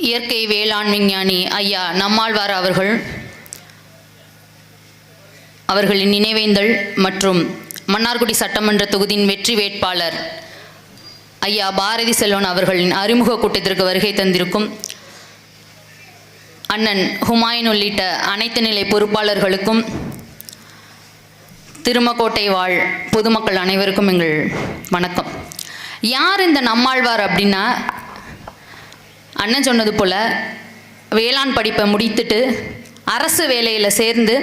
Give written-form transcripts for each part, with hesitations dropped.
இயற்கை வேளாண் விஞ்ஞானி ஐயா நம்மாழ்வார் அவர்களின் நினைவேந்தல் மற்றும் மன்னார்குடி சட்டமன்ற தொகுதியின் வெற்றி வேட்பாளர் ஐயா பாரதி செல்வன் அவர்களின் அறிமுக கூட்டத்திற்கு வருகை தந்திருக்கும் அண்ணன் ஹுமாயூன் உள்ளிட்ட அனைத்து நிலை பொறுப்பாளர்களுக்கும் திருமக்கோட்டை வாழ் பொதுமக்கள் அனைவருக்கும் எங்கள் வணக்கம். யார் இந்த நம்மாழ்வார் அப்படின்னா, அண்ணன் சொன்னது போல் வேளாண் படிப்பை முடித்துட்டு அரசு வேலையில் சேர்ந்து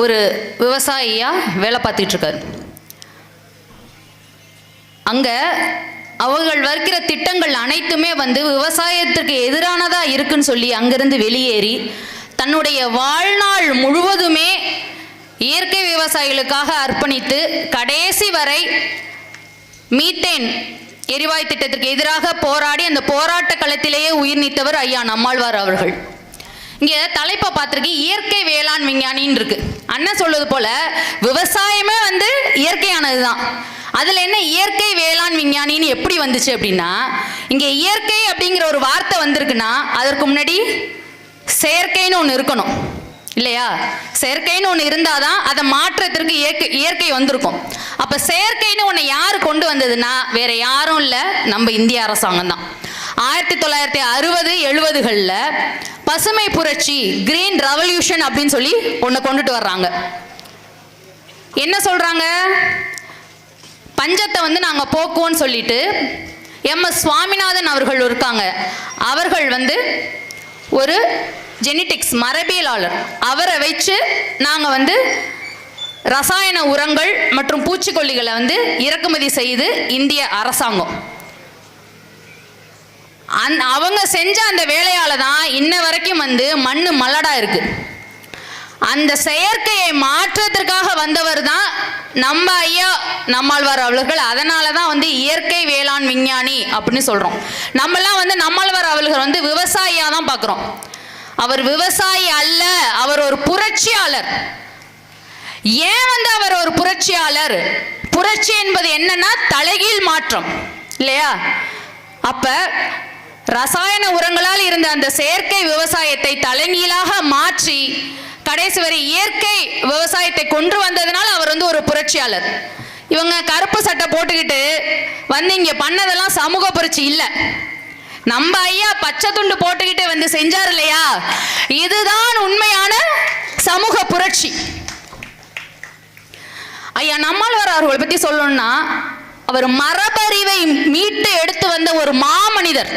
ஒரு விவசாயியாக வேலை பார்த்துட்ருக்கார். அங்கே அவர்கள் வருகிற திட்டங்கள் அனைத்துமே விவசாயத்திற்கு எதிரானதாக இருக்குன்னு சொல்லி அங்கிருந்து வெளியேறி தன்னுடைய வாழ்நாள் முழுவதுமே இயற்கை விவசாயிகளுக்காக அர்ப்பணித்து கடைசி வரை மீத்தேன் எரிவாயு திட்டத்திற்கு எதிராக போராடி அந்த போராட்ட களத்திலேயே உயிர் நீத்தவர் ஐயா நம்மாழ்வார் அவர்கள். இங்கே தலைப்பை பார்த்துருக்கு, இயற்கை வேளாண் விஞ்ஞானின்னு இருக்கு. அண்ணன் சொல்வது போல விவசாயமே இயற்கையானது தான். அதில் என்ன இயற்கை வேளாண் விஞ்ஞானின்னு எப்படி வந்துச்சு அப்படின்னா, இங்கே இயற்கை அப்படிங்கிற ஒரு வார்த்தை வந்திருக்குன்னா அதற்கு முன்னாடி செயற்கைன்னு ஒன்று இருக்கணும் இல்லையா? செயற்கைன்னு ஒன்று இருந்தால் தான் அதை மாற்றத்திற்கு இயற்கை வந்திருக்கும். அப்போ செயற்கைன்னு ஒன்று யார் கொண்டு வந்ததுன்னா வேற யாரும் இல்லை, நம்ம இந்திய அரசாங்கம் தான். 1960-70களில் பசுமை புரட்சி, கிரீன் ரெவல்யூஷன் அப்படின்னு சொல்லி ஒன்று கொண்டுட்டு வர்றாங்க. என்ன சொல்றாங்க? பஞ்சத்தை நாங்கள் போக்குவோன்னு சொல்லிட்டு MS சுவாமிநாதன் அவர்கள் இருக்காங்க. அவர்கள் ஒரு ஜெனடிக்ஸ் மரபியலாளர், அவரை வச்சு நாங்கள் ரசாயன உரங்கள் மற்றும் பூச்சிக்கொல்லிகளை இறக்குமதி செய்து இந்திய அரசாங்கம் அவங்க செஞ்ச அந்த வேலையால தான் இன்ன வரைக்கும் மண்ணு மலடா இருக்கு. அந்த செயற்கையை மாற்றத்திற்காக வந்தவர் தான் நம்ம ஐயா நம்மாழ்வார் அவர்கள். அதனால தான் இயற்கை வேளாண் விஞ்ஞானி அப்படின்னு சொல்றோம். நம்மெல்லாம் நம்மாழ்வார் அவர்கள் விவசாயியா தான் பார்க்குறோம். அவர் விவசாயி அல்ல, அவர் ஒரு புரட்சியாளர். ஏன் அவர் ஒரு புரட்சியாளர்? புரட்சி என்பது என்னன்னா தலைகீழ் மாற்றம் இல்லையா? அப்ப ரசாயன உரங்களால் இருந்த அந்த செயற்கை விவசாயத்தை தலைகீழாக மாற்றி கடைசி வரை இயற்கை விவசாயத்தை கொண்டு வந்ததுனால அவர் ஒரு புரட்சியாளர். இவங்க கருப்பு சட்டை போட்டுக்கிட்டு இங்க பண்ணதெல்லாம் சமூக புரட்சி இல்லை. நம்ம ஐயா பச்சை துண்டு போட்டுக்கிட்டு செஞ்சார் இல்லையா, இதுதான் உண்மையான சமூக புரட்சி. ஐயா நம்மாழ்வார் அவர்களை பத்தி சொல்லணும்னா, அவர் மரபறிவை மீட்டு எடுத்து வந்த ஒரு மாமனிதர்.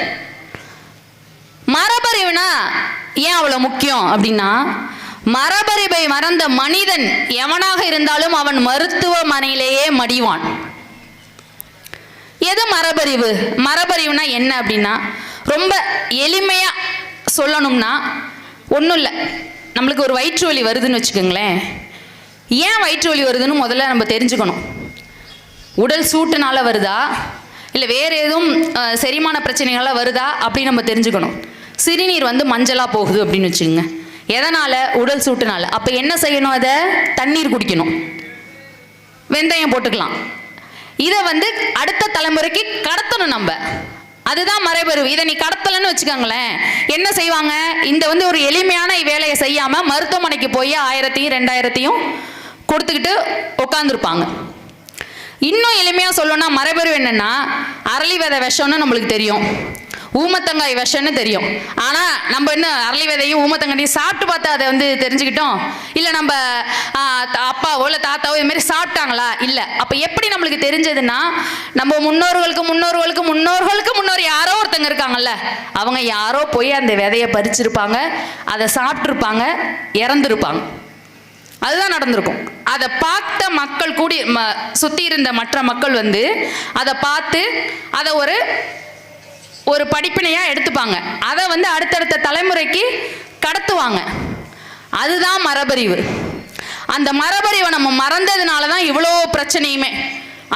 மரபறிவுனா ஏன் அவ்வளவு முக்கியம் அப்படின்னா, மரபறிவை மறந்த மனிதன் எவனாக இருந்தாலும் அவன் மருத்துவமனையிலேயே மடிவான். எது மரபறிவு? மரபறிவுனா என்ன அப்படின்னா, ரொம்ப எளிமையா சொல்லணும்னா ஒன்றும் இல்லை. நம்மளுக்கு ஒரு வயிற்று வலி வருதுன்னு வச்சுக்கோங்களேன். ஏன் வயிற்று வலி வருதுன்னு முதல்ல நம்ம தெரிஞ்சுக்கணும். உடல் சூட்டுனால வருதா இல்லை வேற எதுவும் செரிமான பிரச்சனைகளால வருதா அப்படின்னு நம்ம தெரிஞ்சுக்கணும். சிறுநீர் மஞ்சளாக போகுது அப்படின்னு வச்சுக்கோங்க, எதனால? உடல் சூட்டுனால. அப்போ என்ன செய்யணும்? அதை தண்ணீர் குடிக்கணும், வெந்தயம் போட்டுக்கலாம். இதை அடுத்த தலைமுறைக்கு கடத்தணும் நம்ம. அதுதான் மரபறிவு. இதை நீ கடத்தலன்னு வச்சுக்கோங்களேன், என்ன செய்வாங்க? இந்த ஒரு எளிமையான வேலையை செய்யாம மருத்துவமனைக்கு போய் 1000-2000 கொடுத்துக்கிட்டு உட்காந்துருப்பாங்க. இன்னும் எளிமையா சொல்லணும்னா மரபறிவு என்னன்னா, அரளி விதை விஷம்னு நம்மளுக்கு தெரியும், ஊமத்தங்காய் விஷம்னு தெரியும். ஆனா நம்ம என்ன அரளி விதையும் ஊமத்தங்காயும் சாப்பிட்டு பார்த்தா அதை தெரிஞ்சுக்கிட்டோம் இல்லை? நம்ம அப்பாவோ இல்லை தாத்தாவோ இது மாதிரி சாப்பிட்டாங்களா? இல்லை. அப்ப எப்படி நம்மளுக்கு தெரிஞ்சதுன்னா, நம்ம முன்னோர்களுக்கு முன்னோர்களுக்கு முன்னோர்களுக்கு முன்னோர் யாரோ ஒருத்தங்க இருக்காங்கல்ல, அவங்க யாரோ போய் அந்த விதையை பறிச்சிருப்பாங்க, அதை சாப்பிட்டுருப்பாங்க, இறந்துருப்பாங்க. அதுதான் நடந்திருக்கும். அதை பார்த்த மக்கள் கூடி சுத்தி இருந்த மற்ற மக்கள் அதை பார்த்து அதை ஒரு படிப்பினையா எடுத்துப்பாங்க. அதை அடுத்தடுத்த தலைமுறைக்கு கடத்துவாங்க. அதுதான் மரபறிவு. அந்த மரபறிவை நம்ம மறந்ததுனால தான் இவ்வளோ பிரச்சனையுமே.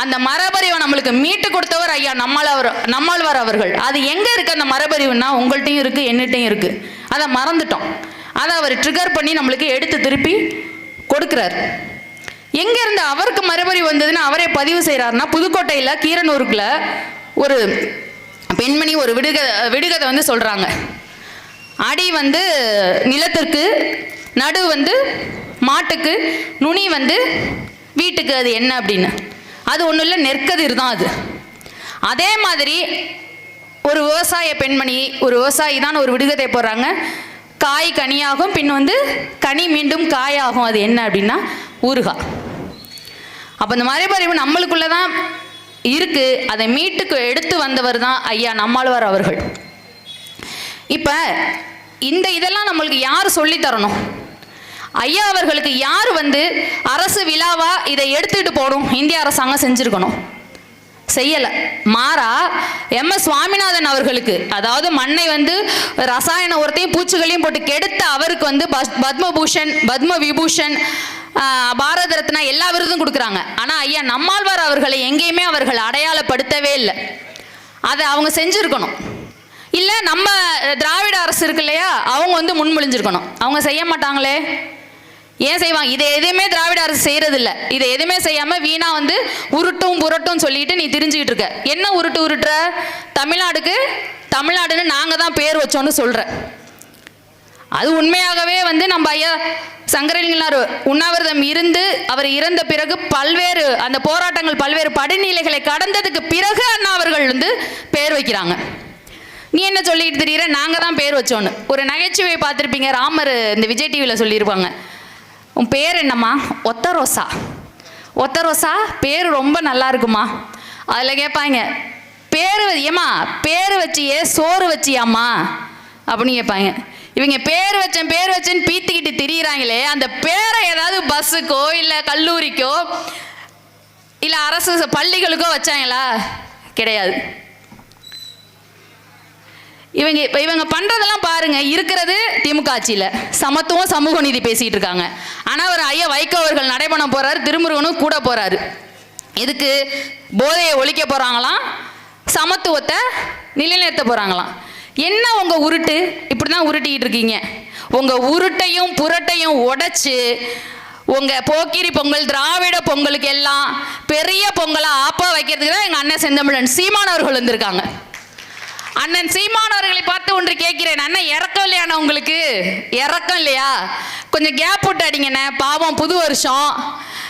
அந்த மரபறிவை நம்மளுக்கு மீட்டு கொடுத்தவர் ஐயா நம்மாழ்வார் அவர்கள். அது எங்க இருக்கு அந்த மரபறிவுன்னா? உங்கள்கிட்டையும் இருக்கு, என்னிட்டையும் இருக்கு. அதை மறந்துட்டோம். அதை அவர் ட்ரிகர் பண்ணி நம்மளுக்கு எடுத்து திருப்பி கொடுக்கிறார். எங்க இருந்து அவருக்கு மரபறிவு வந்ததுன்னு அவரே பதிவு செய்யறாருன்னா, புதுக்கோட்டையில் கீரனூருக்குள்ள ஒரு பெண்மணி ஒரு விடுகதை வந்து சொல்கிறாங்க. அடி வந்து நிலத்திற்கு, நடு வந்து மாட்டுக்கு, நுனி வந்து வீட்டுக்கு. அது என்ன அப்படின்னு? அது ஒன்றும் இல்லை, நெற்கதிர் தான் அது. அதே மாதிரி ஒரு விவசாய பெண்மணி, ஒரு விவசாயி தான் ஒரு விடுகதை போடுறாங்க. காய் கனியாகும், பின் வந்து கனி மீண்டும் காயாகும். அது என்ன அப்படின்னா ஊறுகாய். அப்போ இந்த மரபறிவு நம்மளுக்குள்ள தான் இருக்கு. அதை மீட்டுக்கு எடுத்து வந்தவர் தான் ஐயா நம்மாழ்வார் அவர்கள். இப்போ இதெல்லாம் நம்மளுக்கு யார் சொல்லி தரணும்? ஐயா அவர்களுக்கு யார் வந்து அரசு விழாவா இதை எடுத்துக்கிட்டு போகணும்? இந்திய அரசாங்கம் செஞ்சுருக்கணும், செய்யலை. மாறா MS சுவாமிநாதன் அவர்களுக்கு, அதாவது மண்ணை வந்து ரசாயன உரத்தையும் பூச்சிகளையும் போட்டு கெடுத்த அவருக்கு வந்து பத்மபூஷன், பத்ம விபூஷன், பாரத ரத்னா எல்லா விருதும் கொடுக்குறாங்க. ஆனால் ஐயா நம்மாழ்வார் அவர்களை எங்கேயுமே அவர்கள் அடையாளப்படுத்தவே இல்லை. அதை அவங்க செஞ்சுருக்கணும். இல்லை நம்ம திராவிட அரசு இருக்கு இல்லையா, அவங்க வந்து முன்மொழிஞ்சிருக்கணும். அவங்க செய்ய மாட்டாங்களே. ஏன் செய்வாங்க? இதை எதுவுமே திராவிட அரசு செய்யறது இல்லை. இதை எதுவுமே செய்யாம வீணா வந்து உருட்டும் புரட்டும் சொல்லிட்டு நீ தெரிஞ்சுக்கிட்டு இருக்க. என்ன உருட்டுற? தமிழ்நாடுன்னு நாங்க தான் பேர் வச்சோன்னு சொல்ற. அது உண்மையாகவே வந்து நம்ம ஐயா சங்கரலிங்கனார் உண்ணாவிரதம் இருந்து அவர் இறந்த பிறகு பல்வேறு அந்த போராட்டங்கள் பல்வேறு படிநிலைகளை கடந்ததுக்கு பிறகு அண்ணா அவர்கள் வந்து பேர் வைக்கிறாங்க. நீ என்ன சொல்லிட்டு தெரியுற? நாங்க தான் பேர் வச்சோன்னு. ஒரு நகைச்சுவை பார்த்துருப்பீங்க, ராமர் இந்த விஜய் டிவியில் சொல்லியிருப்பாங்க. உன் பேர் என்னம்மா? ஒத்த ரோசா. ஒத்த ரோசா பேர் ரொம்ப நல்லா இருக்குமா? அதில் கேட்பாங்க, பேர் ஏம்மா பேர் வச்சியே சோறு வச்சியாம்மா அப்படின்னு கேட்பாங்க. இவங்க பேர் வச்சேன்னு பீத்திக்கிட்டு திரியிறாங்களே, அந்த பேரை ஏதாவது பஸ்ஸுக்கோ இல்லை கல்லூரிக்கோ இல்லை அரசு பள்ளிகளுக்கோ வச்சாங்களா? கிடையாது. இவங்க பண்றதெல்லாம் பாருங்க. இருக்கிறது திமுக ஆட்சியில் சமத்துவம் சமூக நீதி பேசிட்டு இருக்காங்க. ஆனால் அவர் ஐயா வைகோ அவர்கள் நடைபெணம் போறாரு, திருமுருகனும் கூட போறாரு. இதுக்கு போதையை ஒழிக்க போறாங்களாம், சமத்துவத்தை நிலைநிறுத்த போறாங்களாம். என்ன உங்க உருட்டு? இப்படிதான் உருட்டிக்கிட்டு இருக்கீங்க. உங்க உருட்டையும் புரட்டையும் உடைச்சு உங்க போக்கிரி பொங்கல், திராவிட பொங்கலுக்கு எல்லாம் பெரிய பொங்கலா ஆப்பா வைக்கிறதுக்கு தான் எங்க அண்ணன் செந்தமிழன் சீமான் அவர்கள் வந்திருக்காங்க. அண்ணன் சீமான் அவர்களை பார்த்து ஒன்று கேட்கிறேன். அண்ணன் இறக்கம் இல்லையாண்ணா? உங்களுக்கு இறக்கம் இல்லையா? கொஞ்சம் கேப் விட்டு அடிங்கண்ணே, பாவம் புது வருஷம்.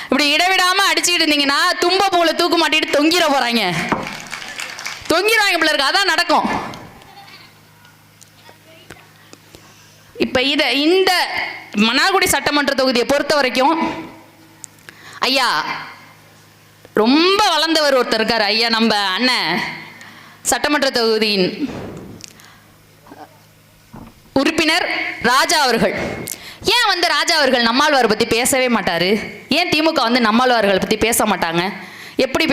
இப்படி இடவிடாம அடிச்சுக்கிட்டு இருந்தீங்கன்னா தும்ப பூல தூக்கு மாட்டிட்டு தொங்கிடுவாங்க பிள்ளை இருக்கு. அதான் நடக்கும். இப்ப இந்த மன்னார்குடி சட்டமன்ற தொகுதியை பொறுத்த வரைக்கும் ஐயா ரொம்ப வளர்ந்தவர் ஒருத்தர் இருக்கார். ஐயா நம்ம அண்ணன் சட்டமன்ற தொகுதியின் உறுப்பினர் ராஜா அவர்கள். ஏன் வந்து ராஜா அவர்கள் நம்மாழ்வாரை பற்றி பேசவே மாட்டார்? ஏன் திமுக வந்து நம்மாழ்வார்களை பற்றி பேச மாட்டாங்க? எப்படி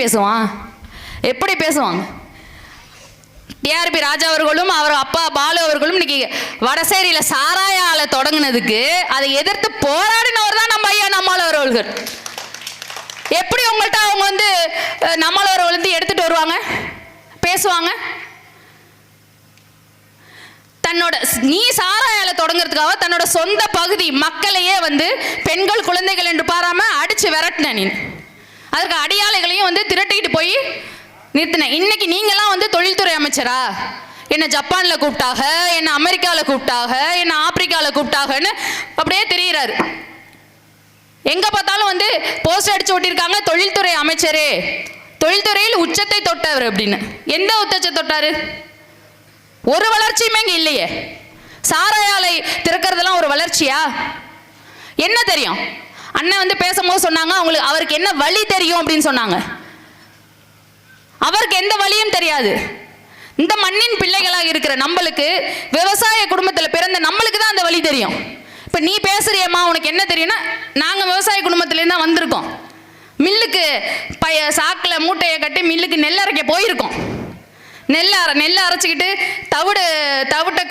பேசுவாங்க? டிஆர்பி ராஜா அவர்களும் அவர் அப்பா பாலு அவர்களும் இன்னைக்கு வடசேரியில் சாராய ஆலை தொடங்கினதுக்கு அதை எதிர்த்து போராடினவர் தான் நம்ம ஐயா நம்மாழ்வார் அவர்கள். எப்படி உங்கள்கிட்ட அவங்க வந்து நம்மாழ்வார் வந்து எடுத்துட்டு வருவாங்க, பேசுவாங்க? நீ சாராயால தொடங்குறதுக்காக தன்னோட சொந்த பகுதி மக்களையே வந்து பெண்கள் குழந்தைகள் என்று பாராம அடிச்சு விரட்டின. நீ அதற்கு அடியாளைகளையும் வந்து திரட்டிக்கிட்டு போய் நிறுத்தின. இன்னைக்கு நீங்களாம் வந்து தொழில்துறை அமைச்சரா? என்ன ஜப்பான்ல கூப்பிட்டாக, என்ன அமெரிக்கால கூப்பிட்டாக, என்ன ஆப்பிரிக்கால கூப்பிட்டாகன்னு அப்படியே தெரியுறாரு. எங்க பார்த்தாலும் வந்து போஸ்டர் அடிச்சு ஓட்டியிருக்காங்க, தொழில்துறை அமைச்சரே, தொழில்துறையில் உச்சத்தை தொட்டவர் அப்படின்னு. எந்த உச்சத்தை தொட்டாரு? ஒரு வளர்ச்சியுமே இங்க இல்லையே. சாராயாலை திறக்கிறதெல்லாம் ஒரு வளர்ச்சியா? என்ன தெரியும்? அண்ணன் வந்து பேசும்போது சொன்னாங்க அவருக்கு என்ன வழி தெரியும் அப்படின்னு சொன்னாங்க. அவருக்கு எந்த வழியும் தெரியாது. இந்த மண்ணின் பிள்ளைகளாக இருக்கிற நம்மளுக்கு, விவசாய குடும்பத்தில் பிறந்த நம்மளுக்கு தான் அந்த வழி தெரியும். இப்போ நீ பேசுறியம்மா, உனக்கு என்ன தெரியும்னா, நாங்கள் விவசாய குடும்பத்திலேருந்து தான் வந்திருக்கோம். மில்லுக்கு சாக்கில் மூட்டையை கட்டி மில்லுக்கு நெல் அரைக்க போயிருக்கோம். நெல் அரைச்சிக்கிட்டு தவிட்டை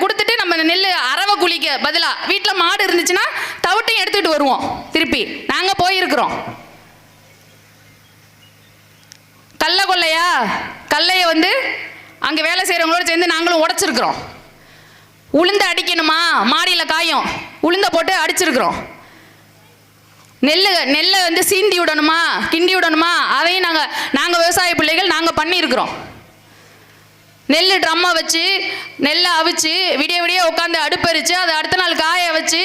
கொடுத்துட்டு நம்ம நெல் அரவை குழிக்க பதிலாக வீட்டில் மாடு இருந்துச்சுன்னா தவிட்டையும் எடுத்துக்கிட்டு வருவோம். திருப்பி நாங்கள் போயிருக்கிறோம். கல்லையை வந்து அங்கே வேலை செய்கிறவங்களோட சேர்ந்து நாங்களும் உடைச்சிருக்கிறோம். உளுந்த அடிக்கணுமா, மாடியில் காயும், உளுந்த போட்டு அடிச்சிருக்கிறோம். நெல்லை வந்து சீண்டி விடணுமா, கிண்டி விடணுமா, அதையும் நாங்கள் விவசாய பிள்ளைகள் நாங்கள் பண்ணியிருக்கிறோம். நெல் ட்ரம்மை வச்சு நெல்லை அவிச்சு விடிய விடிய உட்காந்து அடுப்பரிச்சு அதை அடுத்த நாள் காய வச்சு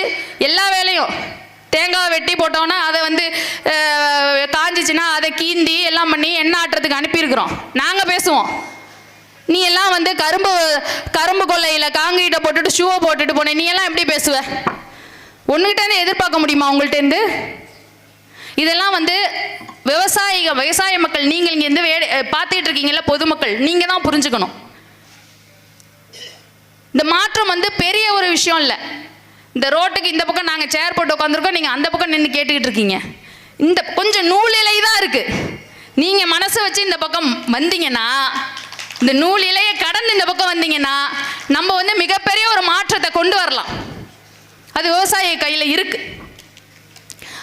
எல்லா வேலையும், தேங்காய் வெட்டி போட்டோன்னா அதை வந்து காஞ்சிச்சுன்னா அதை கீந்தி எல்லாம் பண்ணி எண்ணெய் ஆட்டுறதுக்கு அனுப்பியிருக்கிறோம். நாங்கள் பேசுவோம், நீ எல்லாம் வந்து கரும்பு கொள்ளையில் காங்கிரீட்டை போட்டுட்டு ஷூவை போட்டுட்டு போனேன், நீ எல்லாம் எப்படி பேசுவ? ஒன்றுகிட்டேருந்து எதிர்பார்க்க முடியுமா உங்கள்கிட்டேருந்து? இதெல்லாம் வந்து விவசாய மக்கள், நீங்கள் இங்கேருந்து பார்த்துட்டு இருக்கீங்கல்ல பொதுமக்கள், நீங்கள் தான் புரிஞ்சுக்கணும். இந்த மாற்றம் வந்து பெரிய ஒரு விஷயம் இல்லை. இந்த ரோட்டுக்கு இந்த பக்கம் நாங்கள் சேர் போட்டு உட்காந்துருக்கோம், நீங்கள் அந்த பக்கம் நின்று கேட்டுக்கிட்டு இருக்கீங்க. இந்த கொஞ்சம் நூலிலை தான் இருக்குது. நீங்கள் மனசு வச்சு இந்த பக்கம் வந்தீங்கன்னா, இந்த நூல் இலையை கடந்து இந்த பக்கம் வந்தீங்கன்னா நம்ம வந்து மிகப்பெரிய ஒரு மாற்றத்தை கொண்டு வரலாம். அது விவசாய கையில் இருக்கு.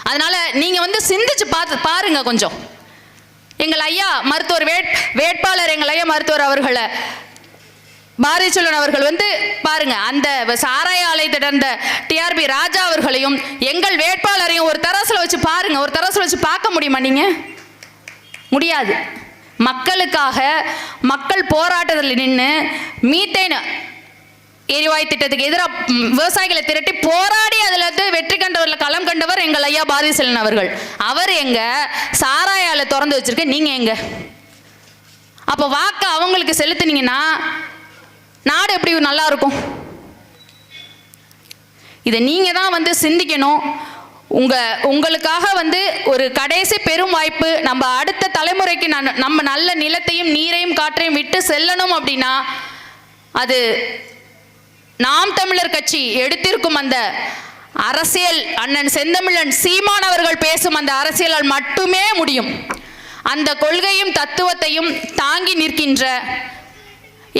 அதனால நீங்க வந்து சிந்திச்சு பாருங்க கொஞ்சம். எங்கள் ஐயா மருத்துவர் வேட்பாளர் எங்கள் ஐயா மருத்துவர் அவர்களை பாரதி செல்வன் அவர்கள் வந்து பாருங்க, அந்த சாராய ஆலை திறந்த டிஆர்பி ராஜா அவர்களையும் எங்கள் வேட்பாளரையும் ஒரு தராசுல வச்சு பாருங்க. ஒரு தராசுல வச்சு பார்க்க முடியுமா? நீங்க முடியாது. மக்களுக்காக மக்கள் போராட்டத்தில் நின்று மீத்தேன் எரிவாயு திட்டத்துக்கு எதிராக விவசாயிகளை திரட்டி போராடி அதில் வெற்றி கண்டவரில் களம் கண்டவர் எங்கள் ஐயா பாரதி செல்வன் அவர்கள். அவர் எங்க சாராய ஆலை திறந்து வச்சிருக்க, நீங்க எங்க? அப்போ வாக்கு அவங்களுக்கு செலுத்துனீங்கன்னா நாடு எப்படி நல்லா இருக்கும்? இதை நீங்க தான் வந்து சிந்திக்கணும். உங்களுக்காக வந்து ஒரு கடைசி பெரும் வாய்ப்பு. நம்ம அடுத்த தலைமுறைக்கு நம்ம நல்ல நிலத்தையும் நீரையும் காற்றையும் விட்டு செல்லணும் அப்படின்னா அது நாம் தமிழர் கட்சி எடுத்திருக்கும் அந்த அரசியல், அண்ணன் செந்தமிழன் சீமான் அவர்கள் பேசும் அந்த அரசியலால் மட்டுமே முடியும். அந்த கொள்கையும் தத்துவத்தையும் தாங்கி நிற்கின்ற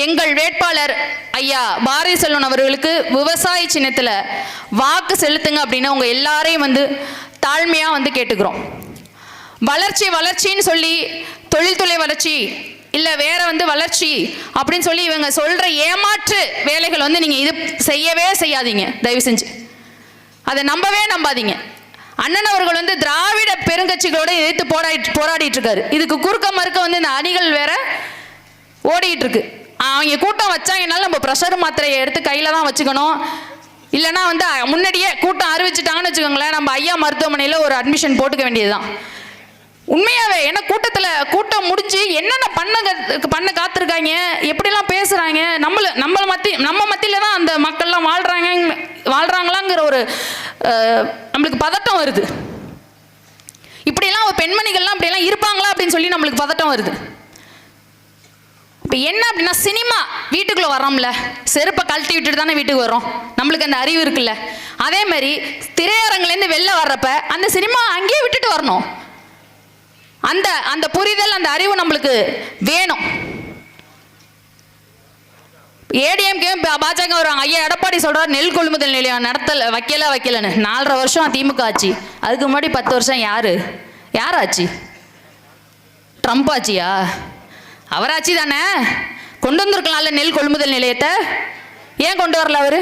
எங்கள் வேட்பாளர் ஐயா பாரதி செல்வன் அவர்களுக்கு விவசாய சின்னத்தில் வாக்கு செலுத்துங்க அப்படின்னு உங்க எல்லாரையும் வந்து தாழ்மையா வந்து கேட்டுக்கிறோம். வளர்ச்சின்னு சொல்லி தொழில்துறை வளர்ச்சி இல்லை வேற வந்து வளர்ச்சி அப்படின்னு சொல்லி இவங்க சொல்ற ஏமாற்று வேலைகள் வந்து நீங்க இது செய்யவே செய்யாதீங்க. தயவு செஞ்சு அதை நம்பாதீங்க. அண்ணன் அவர்கள் வந்து திராவிட பெருங்கட்சிகளோட எதிர்த்து போராடிட்டு இருக்காரு. இதுக்கு குறுக்க மறுக்க வந்து இந்த அணிகள் வேற ஓடிட்டு இருக்கு. அவங்க கூட்டம் வச்சாங்கனால நம்ம ப்ரெஷர் மாத்திரையை எடுத்து கையில தான் வச்சுக்கணும். இல்லைன்னா வந்து முன்னாடியே கூட்டம் அறிவிச்சுட்டாங்கன்னு வச்சுக்கோங்களேன், நம்ம ஐயா மருத்துவமனையில் ஒரு அட்மிஷன் போட்டுக்க வேண்டியதுதான். உண்மையாவே ஏன்னா கூட்டம் முடிஞ்சு என்னென்ன பண்ண காத்திருக்காங்க, எப்படிலாம் பேசுறாங்க, நம்ம மத்தியில தான் அந்த மக்கள்லாம் வாழ்றாங்களாங்கிற ஒரு நம்மளுக்கு பதட்டம் வருது. இப்படியெல்லாம் பெண்மணிகள்லாம் அப்படியெல்லாம் இருப்பாங்களா அப்படின்னு சொல்லி நம்மளுக்கு பதட்டம் வருது. இப்போ என்ன அப்படின்னா, சினிமா வீட்டுக்குள்ளே வரோம்ல, செருப்பை கழட்டி விட்டுட்டு தானே வீட்டுக்கு வரோம். நம்மளுக்கு அந்த அறிவு இருக்குல்ல. அதே மாதிரி திரையரங்குலேருந்து வெளில வர்றப்ப அந்த சினிமா அங்கேயே விட்டுட்டு வரணும். அந்த புரிதல், அந்த அறிவு நம்மளுக்கு வேணும். ஏடிஎம்கே பாஜக வருவாங்க. ஐயா எடப்பாடி சொல்றாரு நெல் கொள்முதல் நிலையம் வைக்கலன்னு. 4.5 வருஷம் திமுக ஆச்சு. அதுக்கு முன்னாடி 10 வருஷம் யார் ஆச்சு? ட்ரம்ப் ஆச்சியா? அவராட்சி தானே. கொண்டு வந்திருக்கலாம்ல நெல் கொள்முதல் நிலையத்தை, ஏன் கொண்டு வரல அவரு?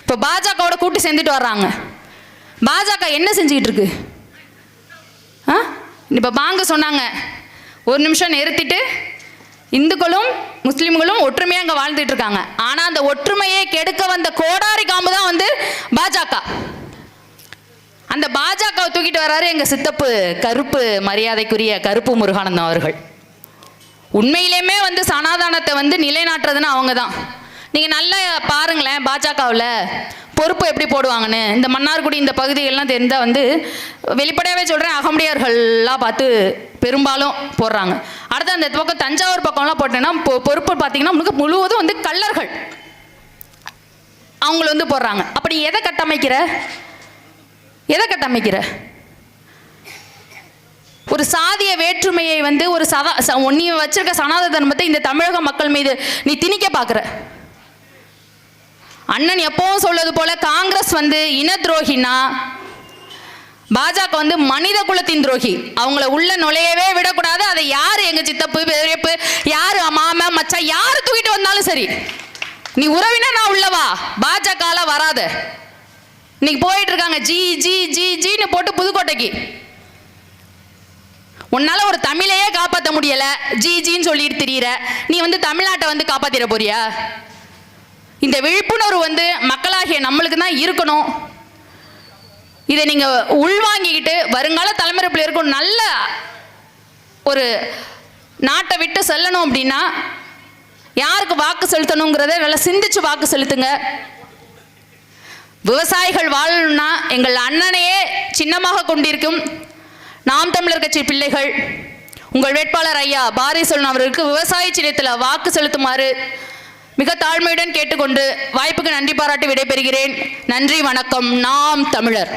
இப்போ பாஜகவோட கூட்டி சேர்ந்துட்டு வர்றாங்க. பாஜக என்ன செஞ்சுக்கிட்டு இருக்கு? இப்போ பாங்க சொன்னாங்க, ஒரு நிமிஷம் நிறுத்திட்டு, இந்துக்களும் முஸ்லீம்களும் ஒற்றுமையாக அங்கே வாழ்ந்துட்டு இருக்காங்க. ஆனால் அந்த ஒற்றுமையை கெடுக்க வந்த கோடாரி காம்பு தான் வந்து பாஜக. அந்த பாஜகவை தூக்கிட்டு வர்றாரு எங்க சித்தப்பு கருப்பு, மரியாதைக்குரிய கருப்பு முருகானந்தம் அவர்கள். உண்மையிலேயுமே வந்து சனாதானத்தை வந்து நிலைநாட்டுறதுன்னு அவங்க தான். நீங்கள் நல்லா பாருங்களேன், பாஜகவில் பொறுப்பு எப்படி போடுவாங்கன்னு. இந்த மன்னார்குடி இந்த பகுதிகள்லாம் தெரிந்தால் வந்து வெளிப்படையாகவே சொல்கிறேன், அகமுடையார்கள்லாம் பார்த்து பெரும்பாலும் போடுறாங்க. அடுத்து அந்த பக்கம் தஞ்சாவூர் பக்கம்லாம் போட்டேன்னா பொறுப்பு பார்த்தீங்கன்னா முழுவதும் வந்து கள்ளர்கள் அவங்கள வந்து போடுறாங்க. அப்படி எதை கட்டமைக்கிற? ஒரு சாதிய வேற்றுமையை வந்து ஒரு நீ வச்சிருக்க சனாதன தர்மத்தை இந்த தமிழக மக்கள் மீது நீ திணிக்க பார்க்குற. அண்ணன் எப்பவும் சொல்வது போல காங்கிரஸ் வந்து இன துரோகினா, பாஜக வந்து மனித குலத்தின் துரோகி. அவங்கள உள்ள நுழையவே விடக்கூடாது. அதை யாரு, எங்க சித்தப்பு பெரியப்பு, யாரு மாமா மச்சா, யாரு தூக்கிட்டு வந்தாலும் சரி, நீ உறவினர் நான் உள்ளவா, பாஜக வராத. இன்னைக்கு போயிட்டு இருக்காங்க ஜி ஜி ஜி ஜின்னு போட்டு புதுக்கோட்டைக்கு. உன்னால ஒரு தமிழையே காப்பாற்ற முடியல, ஜின்னு சொல்லிட்டு திரியிற, நீ வந்து தமிழ்நாட்டை வந்து காப்பாத்திர போறியா? இந்த விழிப்புணர்வு வந்து மக்களாகிய நம்மளுக்கு தான் இருக்கணும். இதை நீங்க உள்வாங்கிக்கிட்டு வருங்கால தலைமுறை பிள்ளைகளுக்கு நல்ல ஒரு நாட்டை விட்டு செல்லணும் அப்படின்னா யாருக்கு வாக்கு செலுத்தணுங்கிறத நல்லா சிந்திச்சு வாக்கு செலுத்துங்க. விவசாயிகள் வாழணும்னா எங்கள் அண்ணனையே சின்னமாக கொண்டிருக்கும் நாம் தமிழர் கட்சி பிள்ளைகள் உங்கள் வேட்பாளர் ஐயா பாரதிசெல்வன் அவர்களுக்கு விவசாய சின்னத்தில் வாக்கு செலுத்துமாறு மிக தாழ்மையுடன் கேட்டுக்கொண்டு வாய்ப்புக்கு நன்றி பாராட்டி விடைபெறுகிறேன். நன்றி, வணக்கம். நாம் தமிழர்.